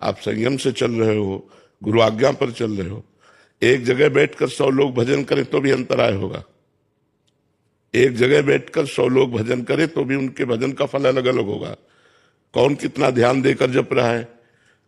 आप संयम से चल रहे हो, गुरु आज्ञा पर चल रहे हो। एक जगह बैठकर 100 लोग भजन करें तो भी अंतराय होगा। एक जगह बैठकर 100 लोग भजन करें तो भी उनके भजन का फल अलग अलग होगा। कौन कितना ध्यान देकर जप रहा है,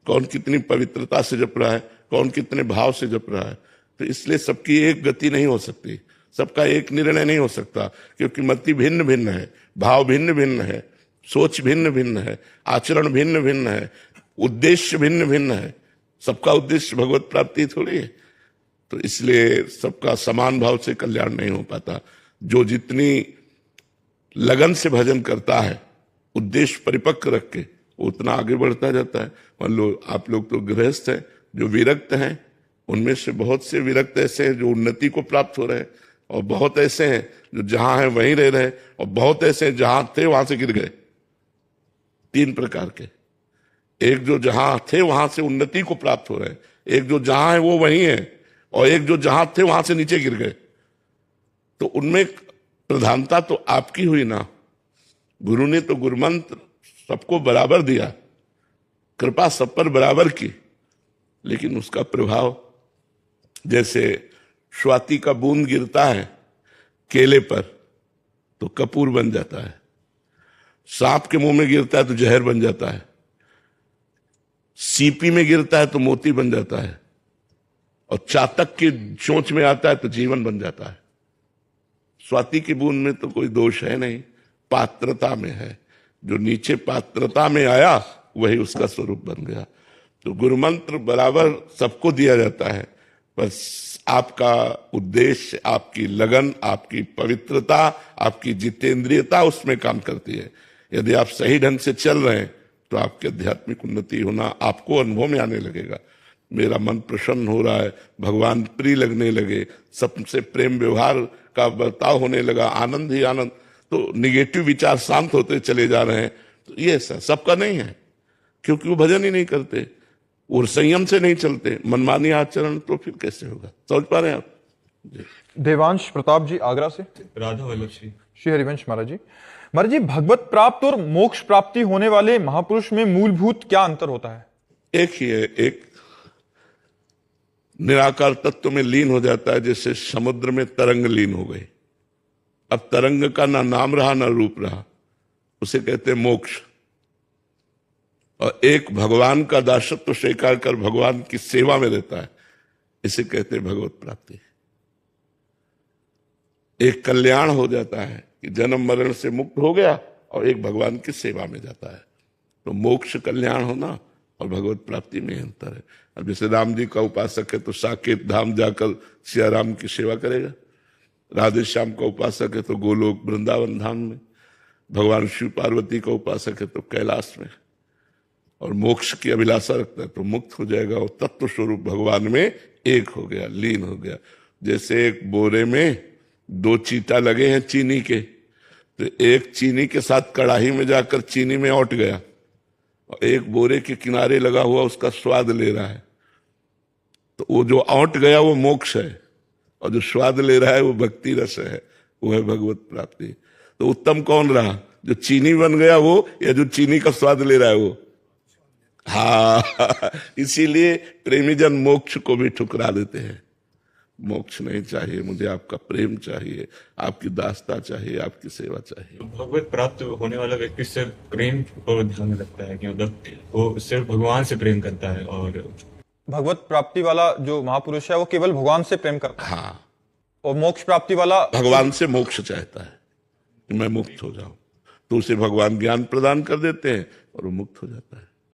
कौन कितनी पवित्रता से जप रहा है, कौन कितने भाव से जप रहा है। तो इसलिए सबकी एक गति नहीं हो सकती, सबका एक निर्णय नहीं हो सकता, क्योंकि मति भिन्न भिन्न है, भाव भिन्न भिन्न है, सोच भिन्न भिन्न है, आचरण भिन्न भिन्न है, उद्देश्य भिन्न भिन्न है। सबका उद्देश्य भगवत प्राप्ति थोड़ी है। तो इसलिए सबका समान भाव से कल्याण नहीं हो पाता। जो जितनी लगन से भजन करता है, उद्देश्य परिपक्व रख के, उतना आगे बढ़ता जाता है। मान लो आप लोग तो गृहस्थ हैं, जो विरक्त हैं, उनमें से बहुत से विरक्त ऐसे हैं जो उन्नति को प्राप्त हो रहे हैं, और बहुत ऐसे हैं जो जहां हैं वहीं रह रहे हैं, और बहुत ऐसे हैं जहां थे वहां से गिर गए। 3 प्रकार के, एक जो जहां थे वहां से उन्नति को प्राप्त हो रहे हैं, एक जो जहां है वो वहीं है, और एक जो जहां थे वहां से नीचे गिर गए। तो उनमें प्रधानता तो आपकी हुई ना। गुरु ने तो गुरुमंत्र सबको बराबर दिया, कृपा सब पर बराबर की, लेकिन उसका प्रभाव, जैसे स्वाति का बूंद गिरता है केले पर तो कपूर बन जाता है, सांप के मुंह में गिरता है तो जहर बन जाता है, सीपी में गिरता है तो मोती बन जाता है, और चातक की चोंच में आता है तो जीवन बन जाता है। स्वाति की बूंद में तो कोई दोष है नहीं, पात्रता में है। जो नीचे पात्रता में आया वही उसका स्वरूप बन गया। तो गुरु मंत्र बराबर सबको दिया जाता है, बस आपका उद्देश्य, आपकी लगन, आपकी पवित्रता, आपकी जितेंद्रियता उसमें काम करती है। यदि आप सही ढंग से चल रहे हैं तो आपकी आध्यात्मिक उन्नति होना आपको अनुभव में आने लगेगा। मेरा मन प्रसन्न हो रहा है, भगवान प्रिय लगने लगे, सबसे प्रेम व्यवहार का बर्ताव होने लगा, आनंद ही आनंद। तो निगेटिव विचार शांत होते चले जा रहे हैं। तो ये सबका नहीं है, क्योंकि वो भजन ही नहीं करते और संयम से नहीं चलते। मनमानी आचरण तो फिर कैसे होगा? समझ पा रहे हैं आप? देवांश प्रताप जी आगरा से। राधा वल्लभ श्री हरिवंश महाराज जी। महाराज जी, भगवत प्राप्त और मोक्ष प्राप्ति होने वाले महापुरुष में मूलभूत क्या अंतर होता है? एक ही है, एक निराकार तत्व में लीन हो जाता है, जैसे समुद्र में तरंग लीन हो गई। अब तरंग का ना नाम रहा ना रूप रहा, उसे कहते हैं मोक्ष। और एक भगवान का दासत्व स्वीकार कर भगवान की सेवा में रहता है, इसे कहते हैं भगवत प्राप्ति। एक कल्याण हो जाता है कि जन्म मरण से मुक्त हो गया, और एक भगवान की सेवा में जाता है। तो मोक्ष कल्याण होना और भगवत प्राप्ति में अंतर है। अब जैसे राम जी का उपासक है तो साकेत धाम जाकर सिया राम की सेवा करेगा, राधे श्याम का उपासक है तो गोलोक वृंदावन धाम में, भगवान शिव पार्वती का उपासक है तो कैलाश में, और मोक्ष की अभिलाषा रखता है तो मुक्त हो जाएगा, और तत्व स्वरूप भगवान में एक हो गया, लीन हो गया। जैसे एक बोरे में 2 चीटा लगे हैं चीनी के, तो एक चीनी के साथ कढ़ाई में जाकर चीनी में औट गया, और एक बोरे के किनारे लगा हुआ उसका स्वाद ले रहा है। तो वो जो औट गया वो मोक्ष है, और जो स्वाद ले रहा है वो भक्ति रस है, वो है भगवत प्राप्ति। तो उत्तम कौन रहा, जो चीनी बन गया वो, या जो चीनी का स्वाद ले रहा है वो? हाँ, इसीलिए प्रेमी जन मोक्ष को भी ठुकरा देते हैं। मोक्ष नहीं चाहिए मुझे, आपका प्रेम चाहिए, आपकी दासता चाहिए, आपकी सेवा चाहिए। भगवत प्राप्त होने वाला व्यक्ति सिर्फ प्रेम को ध्यान में रखता है कि मतलब वो सिर्फ भगवान से प्रेम करता है, और भगवत प्राप्ति वाला जो महापुरुष है वो केवल भगवान से प्रेम करता है। हाँ, और मोक्ष प्राप्ति वाला भगवान से मोक्ष चाहता है कि मैं मुक्त हो जाऊं, तो उसे भगवान ज्ञान प्रदान कर देते हैं और वो मुक्त हो जाता है।